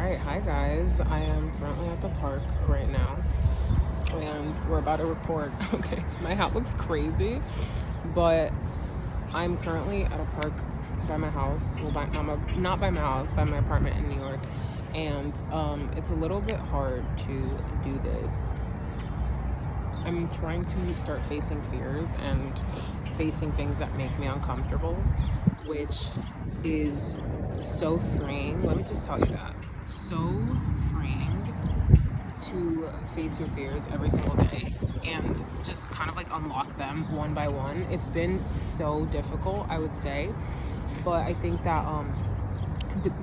Alright, hi guys. I am currently at the park right now and we're about to record. Okay, my hat looks crazy, but I'm currently at a park by my house. Well, not by my house, by my apartment in New York. And it's a little bit hard to do this. I'm trying to start facing fears and facing things that make me uncomfortable, which is so freeing. Let me just tell you that. So freeing to face your fears every single day and just kind of like unlock them one by one. It's been so difficult, I would say, but I think that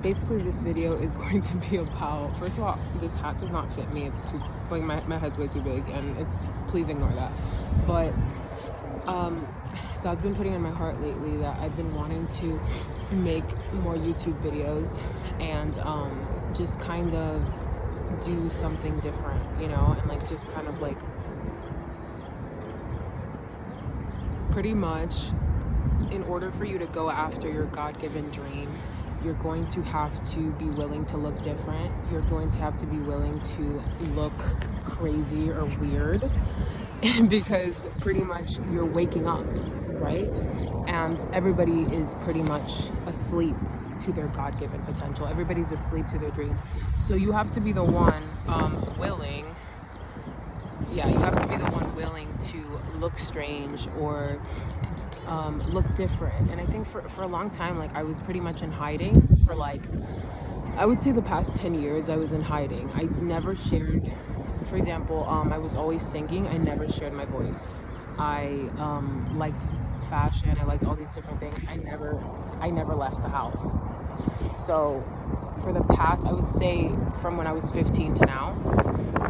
basically this video is going to be about, first of all, this hat does not fit me. It's too, like, my head's way too big, and please ignore that. But God's been putting in my heart lately that I've been wanting to make more YouTube videos and just kind of do something different, and like just kind of like pretty much, in order for you to go after your God-given dream, you're going to have to be willing to look different. You're going to have to be willing to look crazy or weird because pretty much you're waking up, right? And everybody is pretty much asleep to their God-given potential. Everybody's asleep to their dreams. So you have to be the one willing to look strange or look different. And I think for a long time, like, I was pretty much in hiding for, like, I would say the past 10 years I was in hiding. I never shared, for example, I was always singing. I never shared my voice. I liked fashion. I liked all these different things. I never left the house. So for the past, I would say from when I was 15 to now,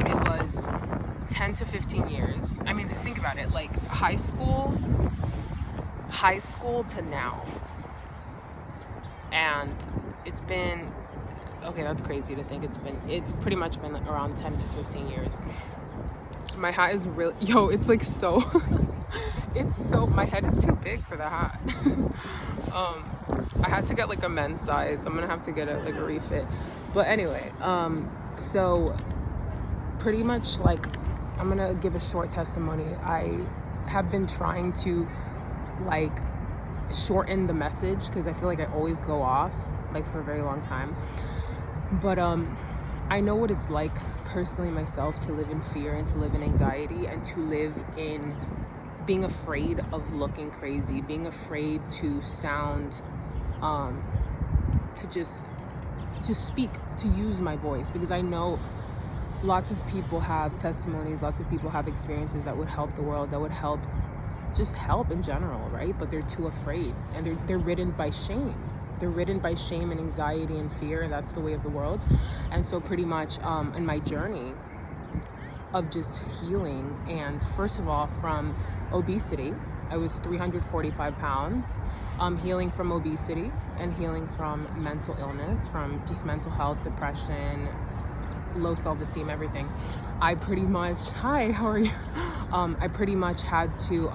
it was 10 to 15 years. I mean, think about it, like high school to now. And it's been, okay, that's crazy to think. It's pretty much been like around 10 to 15 years. My hat is really, it's like so, my head is too big for the hat. I had to get like a men's size. I'm gonna have to get a refit. But anyway, so pretty much, like, I'm gonna give a short testimony. I have been trying to like shorten the message because I feel like I always go off like for a very long time. But I know what it's like personally myself to live in fear and to live in anxiety and to live in being afraid of looking crazy, being afraid to sound to just speak, to use my voice, because I know lots of people have testimonies, lots of people have experiences that would help the world, that would help in general, right? But they're too afraid, and they're ridden by shame. They're ridden by shame and anxiety and fear, and that's the way of the world. And so pretty much in my journey of just healing, and first of all from obesity, I was 345 pounds, healing from obesity and healing from mental illness, from just mental health, depression, low self-esteem, everything. I pretty much, hi, how are you? I pretty much had to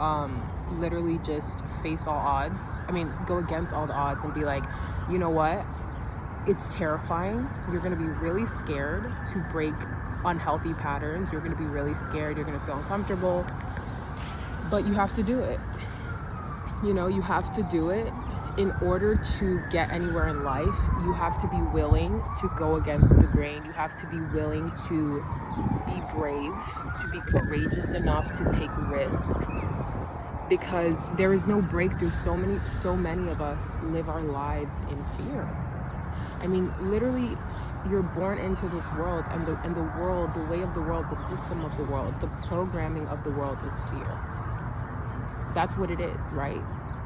literally just face all odds. I mean, go against all the odds and be like, you know what? It's terrifying. You're going to be really scared to break unhealthy patterns. You're going to be really scared. You're going to feel uncomfortable, but you have to do it. You have to do it. In order to get anywhere in life, you have to be willing to go against the grain. You have to be willing to be brave, to be courageous enough to take risks, because there is no breakthrough. So many of us live our lives in fear. I mean, literally, you're born into this world, and the world, the way of the world, the system of the world, the programming of the world is fear. That's what it is, right?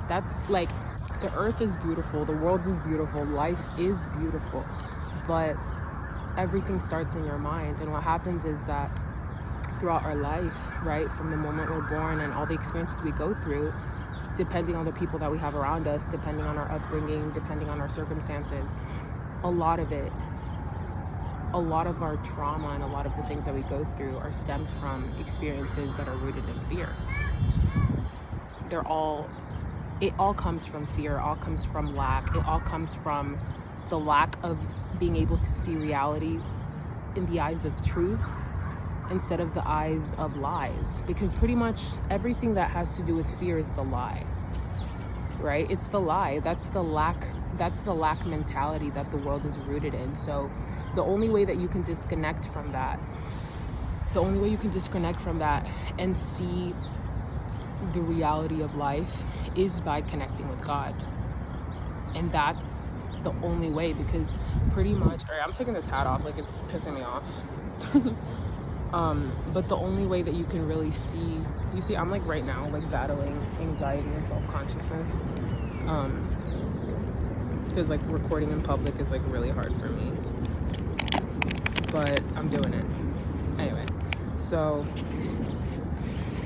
That's like, the earth is beautiful, the world is beautiful, life is beautiful, but everything starts in your mind. And what happens is that throughout our life, right, from the moment we're born and all the experiences we go through, depending on the people that we have around us, depending on our upbringing, depending on our circumstances, a lot of our trauma and a lot of the things that we go through are stemmed from experiences that are rooted in fear. It all comes from fear. It all comes from lack. It all comes from the lack of being able to see reality in the eyes of truth instead of the eyes of lies, because pretty much everything that has to do with fear is the lie, right? It's the lie. That's the lack mentality that the world is rooted in. So the only way that you can disconnect from that and see the reality of life is by connecting with God. And that's the only way, because pretty much, all right, I'm taking this hat off, like it's pissing me off. But the only way that you can really see, you see, I'm like right now, like battling anxiety and self-consciousness. Because like recording in public is like really hard for me. But I'm doing it. Anyway, so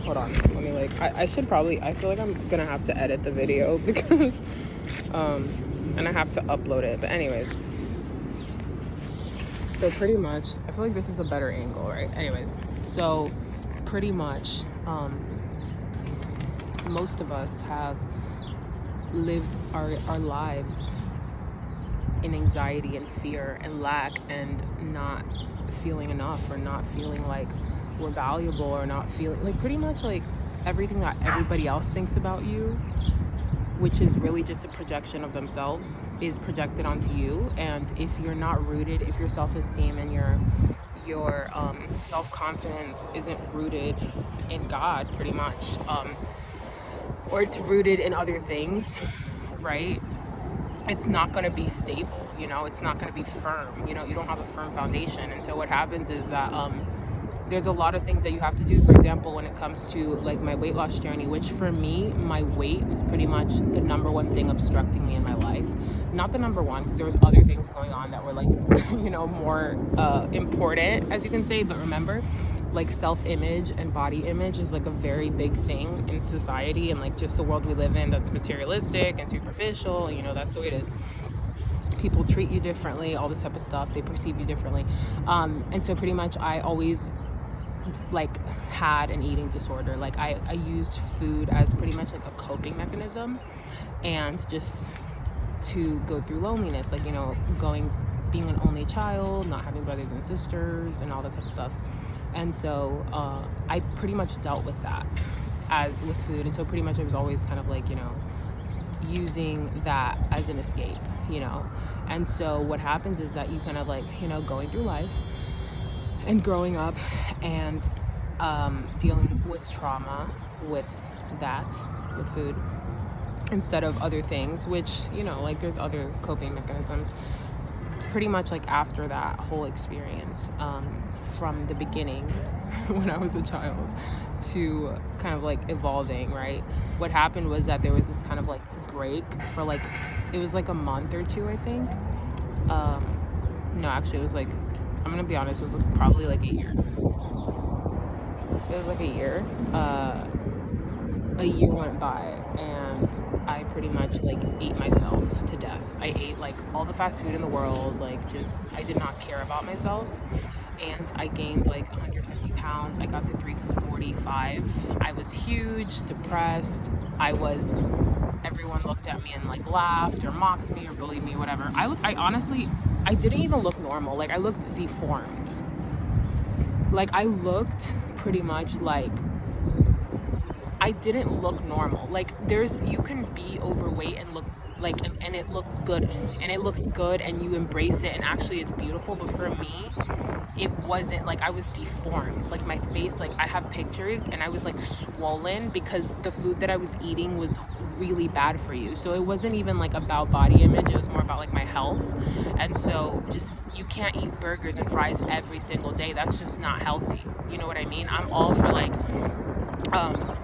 hold on. Let me like, I should probably, I feel like I'm gonna have to edit the video because, and I have to upload it. But anyways, so pretty much, I feel like this is a better angle, right? Anyways, so pretty much, most of us have lived our lives in anxiety and fear and lack and not feeling enough, or not feeling like we're valuable, or not feeling like pretty much like everything that everybody else thinks about you, which is really just a projection of themselves, is projected onto you. And if you're not rooted, if your self-esteem and your self-confidence isn't rooted in God, pretty much, or it's rooted in other things, right? It's not going to be stable, you know, it's not going to be firm, you know, you don't have a firm foundation. And so what happens is that there's a lot of things that you have to do. For example, when it comes to like my weight loss journey, which for me, my weight was pretty much the number one thing obstructing me in my life. Not the number one, because there was other things going on that were like, you know, more important, as you can say. But remember, like self-image and body image is like a very big thing in society, and like just the world we live in that's materialistic and superficial. You know, that's the way it is. People treat you differently, all this type of stuff. They perceive you differently. And so pretty much I always like had an eating disorder. Like I used food as pretty much like a coping mechanism, and just to go through loneliness, like, you know, being an only child, not having brothers and sisters and all that type of stuff. And so I pretty much dealt with that as with food. And so pretty much I was always kind of like, you know, using that as an escape, you know. And so what happens is that you kind of like, you know, going through life and growing up and dealing with trauma with food instead of other things, which, you know, like there's other coping mechanisms. Pretty much like after that whole experience, from the beginning when I was a child to kind of like evolving, right? What happened was that there was this kind of like break for like, it was like a month or two, I think. No, actually it was like, I'm gonna be honest, it was like probably like a year. It was like a year. A year went by and I pretty much like ate myself to death. I ate like all the fast food in the world, like just, I did not care about myself. And I gained like 150 pounds. I got to 345. I was huge, depressed. Everyone looked at me and like laughed or mocked me or bullied me, whatever. I honestly, I didn't even look normal. Like I looked deformed. Like I looked pretty much like, I didn't look normal. Like you can be overweight and look like, and it looked good, and it looks good, and you embrace it, and actually it's beautiful. But for me, it wasn't, like I was deformed. Like my face, like I have pictures, and I was like swollen because the food that I was eating was really bad for you. So it wasn't even like about body image, it was more about like my health. And so just, you can't eat burgers and fries every single day. That's just not healthy. You know what I mean? I'm all for like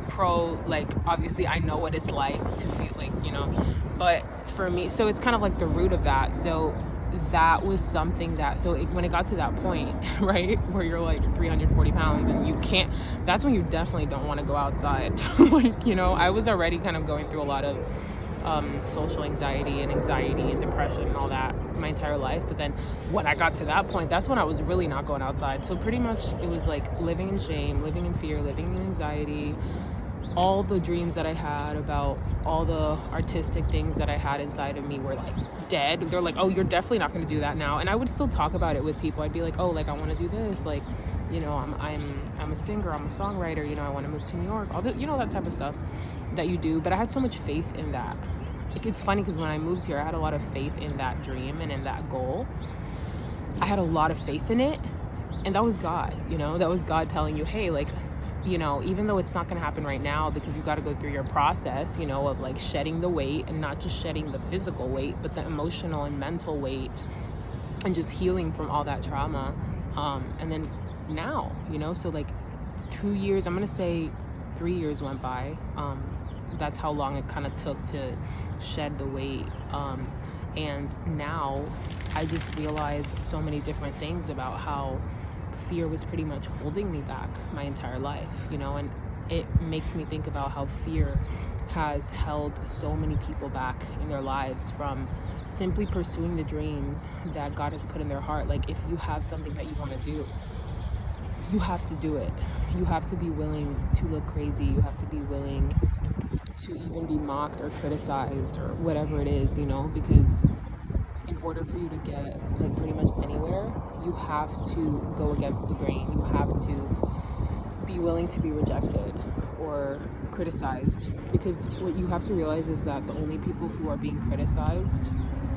pro, like obviously I know what it's like to feel like, you know, but for me, so it's kind of like the root of that. So that was something that, when it got to that point, right, where you're like 340 pounds and you can't, that's when you definitely don't want to go outside. Like, you know, I was already kind of going through a lot of social anxiety and depression and all that my entire life. But then when I got to that point, that's when I was really not going outside. So pretty much it was like living in shame, living in fear, living in anxiety, all the dreams that I had about all the artistic things that I had inside of me were like dead. They're like, oh, you're definitely not going to do that now. And I would still talk about it with people. I'd be like, oh, like I want to do this. Like, you know, I'm a singer, I'm a songwriter, you know, I want to move to New York, all the, you know, that type of stuff that you do. But I had so much faith in that. Like, it's funny because when I moved here, I had a lot of faith in that dream and in that goal. I had a lot of faith in it. And that was God, you know, that was God telling you, hey, like, you know, even though it's not going to happen right now because you got to go through your process, you know, of like shedding the weight, and not just shedding the physical weight, but the emotional and mental weight, and just healing from all that trauma. And then now, you know, so like 2 years, I'm going to say 3 years went by. That's how long it kind of took to shed the weight. And now I just realized so many different things about how fear was pretty much holding me back my entire life, you know, and it makes me think about how fear has held so many people back in their lives from simply pursuing the dreams that God has put in their heart. Like, if you have something that you want to do, you have to do it. You have to be willing to look crazy. You have to be willing to even be mocked or criticized or whatever it is, you know, because in order for you to get like pretty much anywhere, you have to go against the grain. You have to be willing to be rejected or criticized, because what you have to realize is that the only people who are being criticized,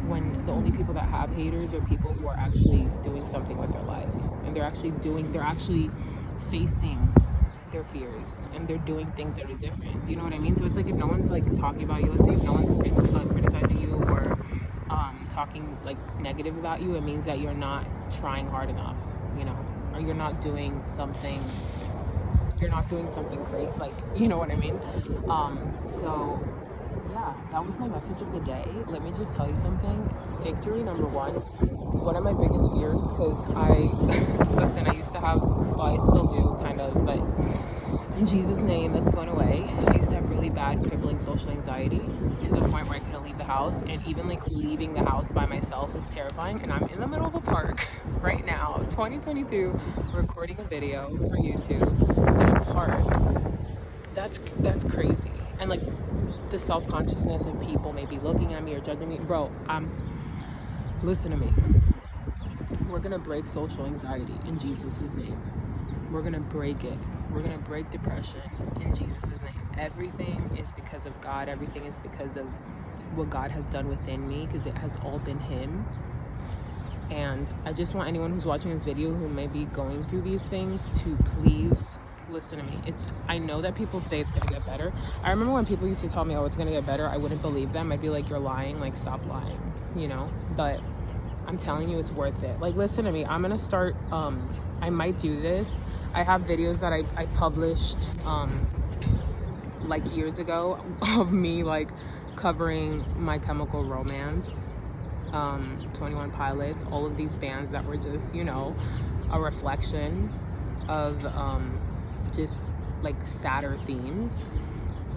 when the only people that have haters are people who are actually doing something with their life, and they're actually facing their fears, and they're doing things that are different. Do you know what I mean? So it's like, if no one's like talking about you, let's say if no one's criticizing you or talking like negative about you, it means that you're not trying hard enough, you know, or you're not doing something great, like, you know what I mean? So yeah, that was my message of the day. Let me just tell you something. Victory number one of my biggest fears, because listen, I used to have, well, I still do kind of, but in Jesus' name, that's going away. I used to have really bad, crippling social anxiety to the point where I couldn't leave the house, and even like leaving the house by myself was terrifying. And I'm in the middle of a park right now, 2022, recording a video for YouTube in a park. That's crazy. And like the self-consciousness of people maybe looking at me or judging me, bro, listen to me. We're gonna break social anxiety in Jesus' name. We're gonna break it. We're gonna break depression in Jesus' name. Everything is because of God. Everything is because of what God has done within me, because it has all been Him. And I just want anyone who's watching this video who may be going through these things to please listen to me. I know that people say it's gonna get better. I remember when people used to tell me, oh, it's gonna get better, I wouldn't believe them. I'd be like, you're lying, like, stop lying, you know? But I'm telling you, it's worth it. Like, listen to me. I'm gonna start, I might do this. I have videos that I published like years ago of me like covering My Chemical Romance, 21 Pilots, all of these bands that were just, you know, a reflection of just like sadder themes,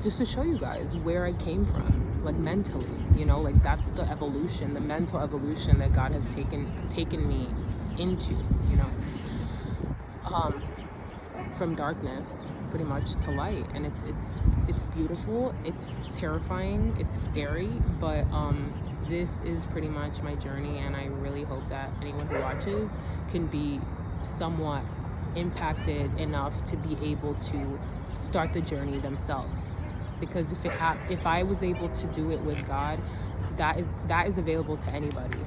just to show you guys where I came from, like mentally, you know, like that's the evolution, the mental evolution that God has taken me into, you know, from darkness pretty much to light. And it's beautiful, it's terrifying, it's scary, but this is pretty much my journey, and I really hope that anyone who watches can be somewhat impacted enough to be able to start the journey themselves. Because if I was able to do it with God, that is available to anybody.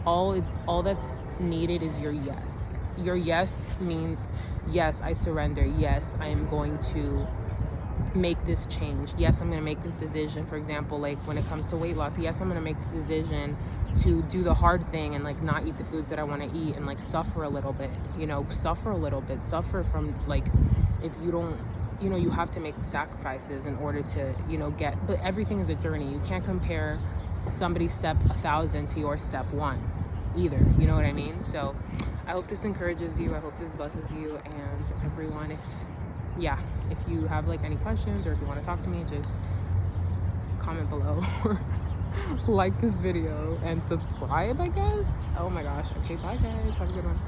All that's needed is your yes. Your yes means, yes, I surrender. Yes, I am going to make this change. Yes, I'm going to make this decision. For example, like when it comes to weight loss, yes, I'm going to make the decision to do the hard thing and like not eat the foods that I want to eat, and like suffer a little bit, you know, suffer from, like, if you don't, you know, you have to make sacrifices in order to, you know, but everything is a journey. You can't compare somebody's step 1,000 to your step 1 either, you know what I mean? So I hope this encourages you. I hope this blesses you. And everyone, if you have like any questions, or if you want to talk to me, just comment below or like this video and subscribe, I guess. Oh my gosh. Okay, bye guys, have a good one.